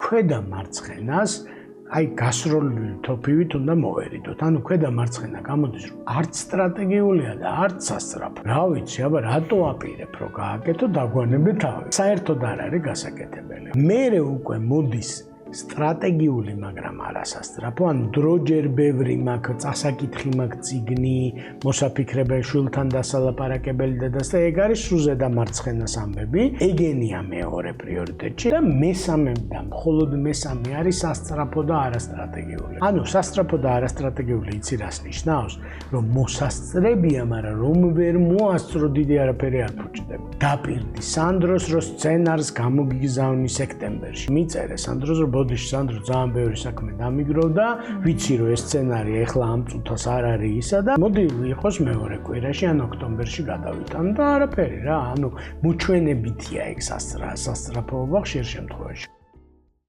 ქვედა მარცხენას აი გასროლილი თოფივით უნდა მოვერიდოთ. ანუ ქვედა მარცხენა გამოდის რომ არც სტრატეგიულია და არც სასწრაფო. რა ვიცი, აბა რატო აპირებ რომ გააკეთო დაგვანებე თავი. საერთოდ არ არის გასაკეთებელი. მერე უკვე მოდის სტრატეგიული, მაგრამ არა სასწრაფო, ანუ დრო ჯერ ბევრი მაქვს, წასაკითხი მაქვს, წიგნი, მოსაფიქრებელი, შვილთან დასალაპარაკებელი და ეგ არის სუზე და მარცხენას ამბები. ეგენია მეორე პრიორიტეტში და მესამე და მხოლოდ მესამე არის სასწრაფო და არასტრატეგიული. ანუ სასწრაფო და არასტრატეგიული იცი რას ნიშნავს? რომ მოსასწრებია, მაგრამ რომ ვერ მოასწრო დიდი არაფერი არ ფუჭდება. დაპირდი სანდროს რო სცენარს გამოგიგზავნი სექტემბერში. მიწერე სანდროს რომ ბოდიში სანდრო ძალიან ბევრი საქმე დამიგროვდა, ვიცი რომ ეს სცენარი ახლა ამ წუთას არ არის ისა და მოდი იყოს მეორე კვირაში ან ოქტომბერში გადავითან და არაფერი რა, ანუ მოჩვენებითია ეგ სასწრაფოობა ხშირ შემთხვევაში.